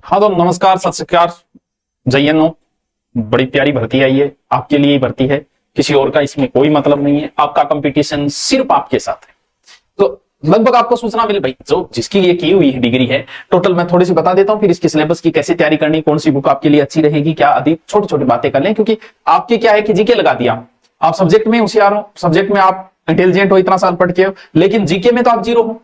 हाँ तो नमस्कार, सत श्रीकार, जय नो। बड़ी प्यारी भर्ती आई है, आपके लिए ही भर्ती है, किसी और का इसमें कोई मतलब नहीं है। आपका कंपटीशन सिर्फ आपके साथ है। तो लगभग आपको सूचना मिल भाई, जो जिसकी ये की हुई है डिग्री है टोटल, मैं थोड़ी सी बता देता हूँ, फिर इसके सिलेबस की कैसे तैयारी करनी, कौन सी बुक आपके लिए अच्छी रहेगी, क्या अधिक छोटी छोटी बातें कर लें। क्योंकि आपके क्या है कि जीके लगा दिया, आप सब्जेक्ट में होशियार हो, सब्जेक्ट में आप इंटेलिजेंट हो, इतना साल पढ़ के हो, लेकिन जीके में तो आप जीरो हो,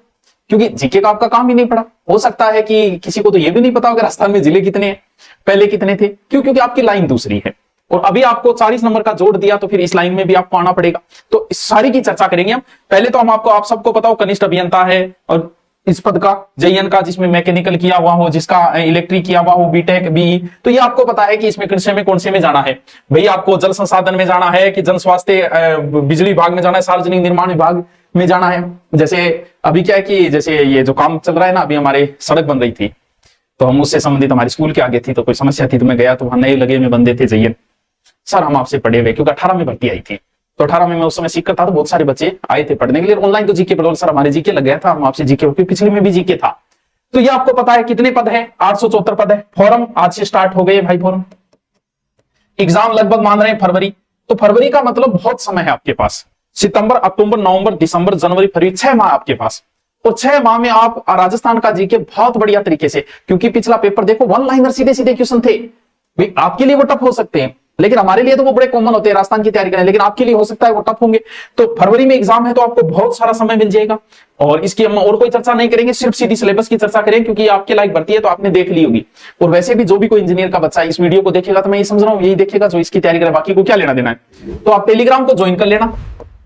क्योंकि जीके का आपका काम ही नहीं पड़ा। हो सकता है कि किसी को तो ये भी नहीं पता होगा राजस्थान में जिले कितने हैं, पहले कितने थे, क्यों? क्योंकि आपकी लाइन दूसरी है और अभी आपको 40 नंबर का जोड़ दिया, तो फिर इस लाइन में भी आपको आना पड़ेगा। तो इस सारी की चर्चा करेंगे हम। पहले तो हम आपको, आप सबको पता हो, कनिष्ठ अभियंता है, और इस पद का जेईएन का, जिसमें मैकेनिकल किया हुआ हो, जिसका इलेक्ट्रिक किया हुआ हो, बीटेक बीई, तो ये आपको पता है कि इसमें कौन से में जाना है। भाई आपको जल संसाधन में जाना है कि जन स्वास्थ्य बिजली विभाग में जाना है, सार्वजनिक निर्माण विभाग में जाना है। जैसे अभी क्या है कि जैसे ये जो काम चल रहा है ना, अभी हमारे सड़क बन रही थी, तो हम उससे संबंधित, हमारे स्कूल के आगे थी, तो कोई समस्या थी, तो मैं गया, तो वहां नए लगे में बंदे थे जेईएन। सर हम आपसे पढ़े हुए, क्योंकि 18 में भर्ती आई थी, तो 18 में मैं उस समय सीखकर था, तो बहुत सारे बच्चे आए थे पढ़ने के लिए। ऑनलाइन तो जीके पढ़ो सर, हमारे जीके लग गया था, हम आपसे जीके, पिछले में भी जीके था। तो ये आपको पता है कितने पद है, 874 पद है। फॉर्म आज से स्टार्ट हो गए भाई, फॉर्म। एग्जाम लगभग मान रहे हैं फरवरी, तो फरवरी का मतलब बहुत समय है आपके पास। सितंबर, अक्टूबर, नवंबर, दिसंबर, जनवरी, फरवरी, 6 माह आपके पास। और 6 माह में आप राजस्थान का जीके बहुत बढ़िया तरीके से, क्योंकि पिछला पेपर देखो, वन लाइनर सीधे सीधे क्वेश्चन थे। आपके लिए वो टफ हो सकते हैं, लेकिन हमारे लिए तो वो बड़े कॉमन होते हैं राजस्थान की तैयारी करें, लेकिन आपके लिए हो सकता है वो टफ होंगे। तो फरवरी में एग्जाम है, तो आपको बहुत सारा समय मिल जाएगा। और इसकी हम और कोई चर्चा नहीं करेंगे, सिर्फ सीधी सिलेबस की चर्चा करें, क्योंकि आपके लायक भर्ती है तो आपने देख ली होगी। और वैसे भी जो भी कोई इंजीनियर का बच्चा इस वीडियो को देखेगा, तो मैं ये समझ रहा हूँ यही देखेगा जो इसकी तैयारी करे, बाकी को क्या लेना देना है। तो आप टेलीग्राम को ज्वाइन कर लेना।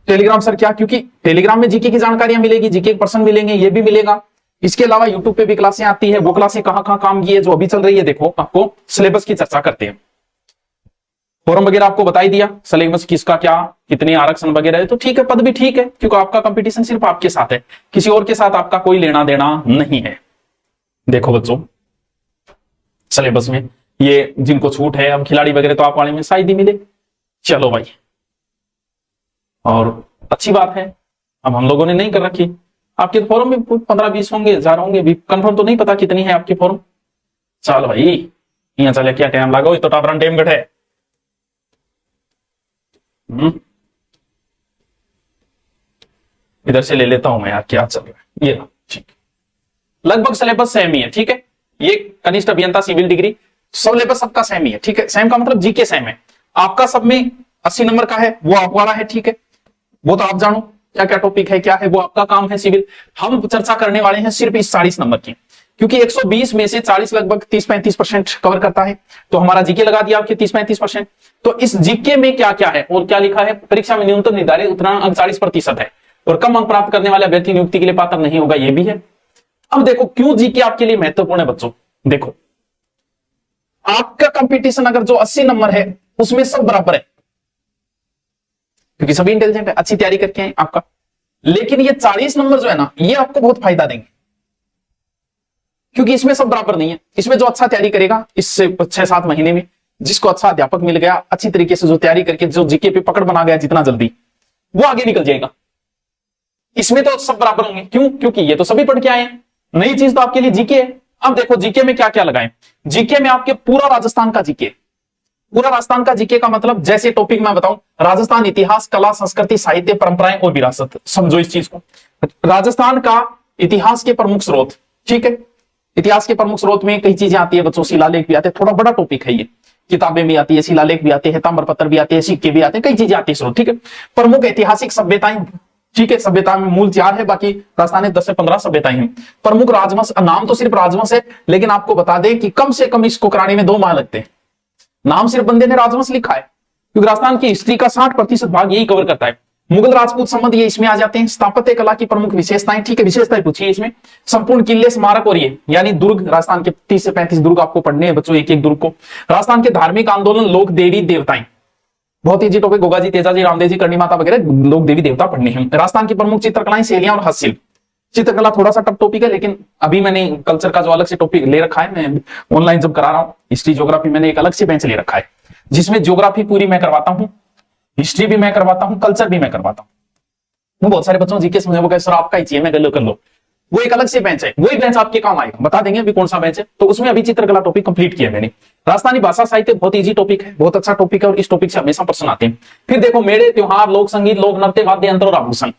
टेलीग्राम सर क्या? क्योंकि टेलीग्राम में जीके की जानकारियां मिलेगी, जीके के पर्सन मिलेंगे, ये भी मिलेगा। इसके अलावा यूट्यूब पे भी क्लासें आती है, वो क्लासें कहां कहां काम की है, जो अभी चल रही है, देखो आपको सिलेबस की चर्चा करते हैं। फॉर्म वगैरह आपको बता ही दिया, सिलेबस किसका क्या, कितने आरक्षण वगैरह है, तो ठीक है, पद भी ठीक है, क्योंकि आपका कंपटीशन सिर्फ आपके साथ है, किसी और के साथ आपका कोई लेना देना नहीं है। देखो बच्चों, सिलेबस में ये जिनको छूट है, अब खिलाड़ी वगैरह तो आप वाले में शायद ही मिले। चलो भाई, और अच्छी बात है, अब हम लोगों ने नहीं कर रखी। आपके फॉर्म में 15-20 होंगे, 1000 होंगे, भी कंफर्म तो नहीं पता कितनी है आपकी फॉर्म। चल भाई, यहाँ चले, क्या टाइम लागो, तो टावरन टाइम घट है। इधर से ले लेता हूं मैं यार, क्या चल रहा है ये। ठीक, लगभग सिलेबस सेम ही है, ठीक है। ये कनिष्ठ अभियंता सिविल डिग्री, सिलेबस सबका सेम ही है, ठीक है। सेम का मतलब जीके सेम है। आपका सब में 80 नंबर का है, वो आप वाला है, ठीक है। वो तो आप जानो क्या क्या टॉपिक है, क्या है, वो आपका काम है सिविल। हम चर्चा करने वाले हैं सिर्फ इस 40 नंबर की, क्योंकि 120 में से 40 लगभग 30-35% कवर करता है। तो हमारा जीके लगा दिया आपके 30-35%। तो इस जीके में क्या क्या है और क्या लिखा है, परीक्षा में न्यूनतम निर्धारित उत्तीर्ण अंक 40% है, और कम अंक प्राप्त करने वाले अभ्यर्थी नियुक्ति के लिए पात्र नहीं होगा, ये भी है। अब देखो क्यों जीके आपके लिए महत्वपूर्ण है बच्चों। देखो, आपका कंपटीशन अगर जो 80 नंबर है उसमें सब बराबर है, क्योंकि सभी इंटेलिजेंट है, अच्छी तैयारी करके हैं आपका। लेकिन ये 40 नंबर जो है ना, ये आपको बहुत फायदा देंगे, क्योंकि इसमें सब बराबर नहीं है। इसमें जो अच्छा तैयारी करेगा, इससे 6-7 महीने में जिसको अच्छा अध्यापक मिल गया, अच्छी तरीके से जो तैयारी करके जो जीके पे पकड़ बना गया जितना जल्दी, वो आगे निकल जाएगा। इसमें तो सब बराबर होंगे, क्यों? क्योंकि ये तो सभी पढ़ के आए हैं, नई चीज तो आपके लिए जीके है। अब देखो जीके में क्या क्या लगाएं। जीके में आपके पूरा राजस्थान का जीके, पूरा राजस्थान का जीके का मतलब, जैसे टॉपिक मैं बताऊं, राजस्थान इतिहास, कला, संस्कृति, साहित्य, परंपराएं और विरासत। समझो इस चीज को, राजस्थान का इतिहास के प्रमुख स्रोत, ठीक है। इतिहास के प्रमुख स्रोत में कई चीजें आती है बच्चों, शिलालेख भी आते हैं, थोड़ा बड़ा टॉपिक है ये, किताबें भी आती है, शिलालेख भी आते हैं, ताम्रपत्र भी आते हैं, सिक्के भी आते हैं, कई चीजें आती है स्रोत, ठीक है। प्रमुख ऐतिहासिक सभ्यताएं, ठीक है, सभ्यता में मूल 4 है, बाकी राजस्थान में 10 से 15 सभ्यताएं हैं। प्रमुख राजवंश, नाम तो सिर्फ राजवंश है, लेकिन आपको बता दें कि कम से कम इसको कराने में 2 माह लगते हैं। नाम सिर्फ बंदे ने राजवंश लिखा है, क्योंकि राजस्थान की हिस्ट्री का 60% भाग यही कवर करता है। मुगल राजपूत संबंध ये इसमें आ जाते हैं। स्थापत्य कला की प्रमुख विशेषताएं, ठीक है, विशेषताएं पूछिए इसमें। संपूर्ण किले, स्मारक और ये यानी दुर्ग, राजस्थान के 30 से 35 दुर्ग आपको पढ़ने हैं बच्चों, एक एक दुर्ग को। राजस्थान के धार्मिक आंदोलन, लोक देवी देवताएं, बहुत इजी टॉपिक, गोगा जी, तेजा जी, रामदेव जी, करणी माता वगैरह लोक देवी देवता पढ़ने हैं। राजस्थान की प्रमुख चित्रकलाएं, शैलियां और हस्तशिल्प। चित्रकला थोड़ा सा टफ टॉपिक है, लेकिन अभी मैंने कल्चर का जो अलग से टॉपिक ले रखा है, मैं ऑनलाइन जब करा रहा हूँ, हिस्ट्री ज्योग्राफी मैंने एक अलग से बेंच ले रखा है, जिसमें ज्योग्राफी पूरी मैं करवाता हूँ, हिस्ट्री भी मैं करवाता हूँ, कल्चर भी मैं करवाता हूँ। बहुत सारे बच्चों जीके समझे, वो कहे सर आपका ही चाहिए, मैं कर लो। वो एक अलग से बेंच है, वही बेंच आपके काम आएगा, बता देंगे अभी कौन सा बेंच है। तो उसमें अभी चित्रकला टॉपिक कंप्लीट किया मैंने। राजस्थानी भाषा साहित्य बहुत इजी टॉपिक है, बहुत अच्छा टॉपिक है, और इस टॉपिक से हमेशा प्रश्न आते हैं। फिर देखो मेरे त्योहार, लोक संगीत, लोक नृत्य, वाद्य यंत्र और आभूषण,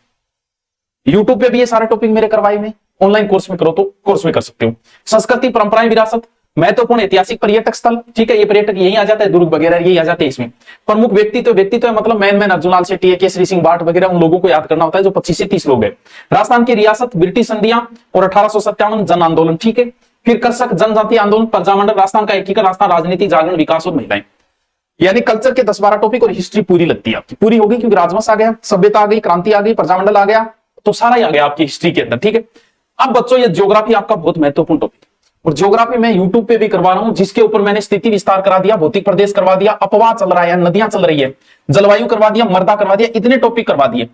यूट्यूब पे भी ये सारे टॉपिक मेरे करवाए हुए, ऑनलाइन कोर्स में करो तो कोर्स में कर सकते हो। संस्कृति, परंपराएं, विरासत, महत्वपूर्ण ऐतिहासिक पर्यटक स्थल, ठीक है, ये पर्यटक यही आ जाता है, दुर्ग वगैरह यही आ जाते हैं इसमें। प्रमुख व्यक्तित्व मतलब मैन अर्जुनलाल शेट्टी, केसरी सिंह बाट वगैरह, उन लोगों को याद करना होता है जो 25 से 30 लोग हैं। राजस्थान की रियासत, ब्रिटिश संधियां और 1857 जन आंदोलन, ठीक है। फिर कर्षक जनजाति आंदोलन, प्रजामंडल, राजस्थान का एकीकरण, राजस्थान राजनीति, जागरण, विकास और महिलाएं। यानी कल्चर के 10-12 टॉपिक और हिस्ट्री पूरी लगती है आपकी, पूरी होगी, क्योंकि राजवंश आ गया, सभ्यता आ गई, क्रांति आ गई, प्रजामंडल आ गया, तो सारा ही आ गया आपकी हिस्ट्री के अंदर, ठीक है। अब बच्चों ये ज्योग्राफी आपका बहुत महत्वपूर्ण टॉपिक, और ज्योग्राफी मैं यूट्यूब पे भी करवा रहा हूं, जिसके ऊपर मैंने स्थिति विस्तार करा दिया, भौतिक प्रदेश करवा दिया, अपवाह चल रहा है, नदियां चल रही है, जलवायु करवा दिया, मर्दा करवा दिया, इतने टॉपिक करवा दिए।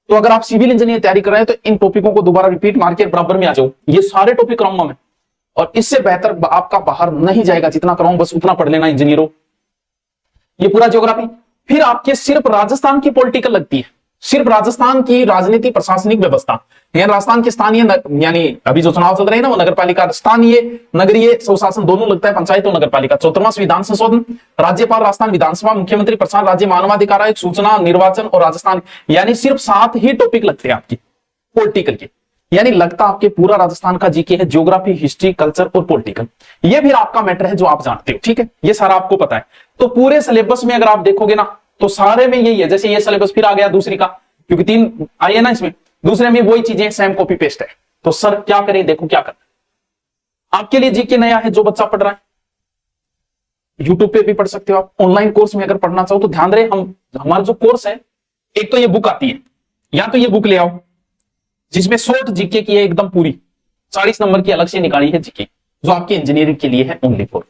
तो अगर आप सिविल इंजीनियर तैयारी कर रहे हैं तो इन टॉपिकों को दोबारा रिपीट मार के बराबर में आ जाओ, ये सारे टॉपिक कराऊंगा मैं, और इससे बेहतर आपका बाहर नहीं जाएगा, जितना कराऊं बस उतना पढ़ लेना इंजीनियरों, ये पूरा ज्योग्राफी। फिर आपके सिर्फ राजस्थान की पॉलिटिकल लगती है, सिर्फ राजस्थान की राजनीति प्रशासनिक व्यवस्था, यानी राजस्थान के स्थानीय यानी अभी जो चुनाव चल रहे हैं ना, वो नगर पालिका, स्थानीय नगरीय स्वशासन दोनों लगता है, पंचायत और नगर पालिका, 14वां विधान संशोधन, राज्यपाल, राजस्थान विधानसभा, मुख्यमंत्री, प्रसार राज्य मानवाधिकार आयोग, सूचना, निर्वाचन और राजस्थान, यानी सिर्फ 7 ही टॉपिक लगते हैं आपकी पॉलिटिकल के। यानी लगता आपके पूरा राजस्थान का जीके है, ज्योग्राफी, हिस्ट्री, कल्चर और पॉलिटिकल। ये भी आपका मैटर है जो आप जानते हो, ठीक है, ये सारा आपको पता है। तो पूरे सिलेबस में अगर आप देखोगे ना तो सारे में यही है, जैसे ये सिलेबस फिर आ गया दूसरी का, क्योंकि 3 आई है ना इसमें, दूसरे में वही चीजें सेम कॉपी पेस्ट है। तो सर क्या करें, देखो क्या करना आपके लिए जीके नया है, जो बच्चा पढ़ रहा है यूट्यूब पे भी पढ़ सकते हो आप, ऑनलाइन कोर्स में अगर पढ़ना चाहो तो ध्यान रहे, हमारा जो कोर्स है, एक तो ये बुक आती है, या तो ये बुक ले आओ जिसमें शॉर्ट जीके की है एकदम पूरी, 40 नंबर की अलग से निकाली है जीके, जो आपकी इंजीनियरिंग के लिए है ओनली फॉर,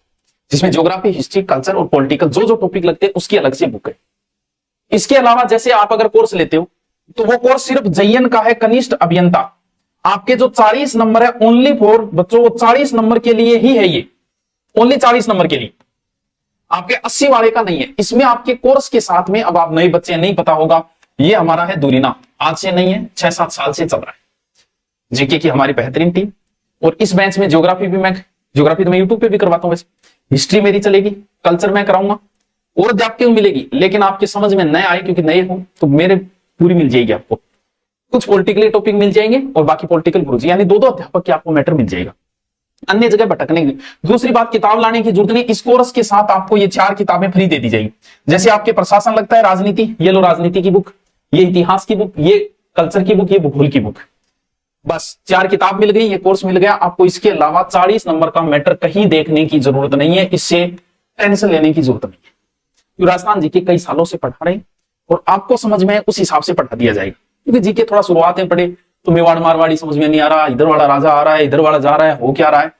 जिसमें ज्योग्राफी, हिस्ट्री, कल्चर और पॉलिटिकल जो टॉपिक लगते हैं उसकी अलग से बुक है। इसके अलावा जैसे आप अगर कोर्स लेते हो तो वो कोर्स सिर्फ जयन का है, कनिष्ठ अभियंता, आपके जो 40 नंबर है ओनली फॉर बच्चों, वो 40 नंबर के लिए ही है, ये ओनली 40 नंबर के लिए, आपके 80 वाले का नहीं है। इसमें आपके कोर्स के साथ में, अब आप नए बच्चे नहीं पता होगा, ये हमारा है दूरीना, आज से नहीं है, 6-7 साल से चल रहा है जीके की हमारी बेहतरीन टीम। और इस बेंच में ज्योग्राफी तो मैं यूट्यूब पे भी करवाता हूं, वैसे हिस्ट्री मेरी चलेगी, कल्चर मैं कराऊंगा और अध्यापक मिलेगी, लेकिन आपके समझ में नए आए क्योंकि नए हो तो मेरे पूरी मिल जाएगी आपको, कुछ पॉलिटिकल टॉपिक मिल जाएंगे और बाकी पॉलिटिकल गुरुजी, यानी 2-2 अध्यापक के आपको मैटर मिल जाएगा, अन्य जगह भटकने की। दूसरी बात, किताब लाने की जरूरत नहीं, इस कोर्स के साथ आपको ये 4 किताबें फ्री दे दी जाएगी। जैसे आपके प्रशासन लगता है, राजनीति, ये लो राजनीति की बुक, ये इतिहास की बुक, ये कल्चर की बुक, ये भूगोल की बुक, बस 4 किताब मिल गई, ये कोर्स मिल गया आपको। इसके अलावा 40 नंबर का मैटर कहीं देखने की जरूरत नहीं है, इससे टेंशन लेने की जरूरत नहीं है। राजस्थान जीके कई सालों से पढ़ा रहे और आपको समझ में उस हिसाब से पढ़ा दिया जाएगा, क्योंकि जीके थोड़ा शुरुआत में पढ़े तो मेवाड़ मारवाड़ी समझ में नहीं आ रहा, इधर वाला राजा आ रहा है, इधर वाला जा रहा है, हो क्या रहा है।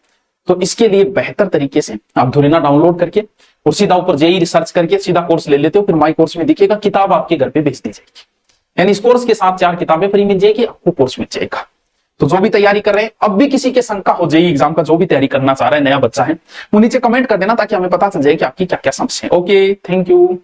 तो इसके लिए बेहतर तरीके से आप धुरीना डाउनलोड करके और सीधा ऊपर जेई रिसर्च करके सीधा कोर्स ले लेते हो, फिर माई कोर्स में दिखेगा, किताब आपके घर पे भेज दी जाएगी। यानी इस कोर्स के साथ 4 किताबें फ्री मिल जाएगी, आपको कोर्स मिल जाएगा। तो जो भी तैयारी कर रहे हैं, अब भी किसी के शंका हो जेई एग्जाम का, जो भी तैयारी करना चाह रहा है, नया बच्चा है, वो नीचे कमेंट कर देना ताकि हमें पता चल जाए कि आपकी क्या क्या समस्या है। Okay, thank you.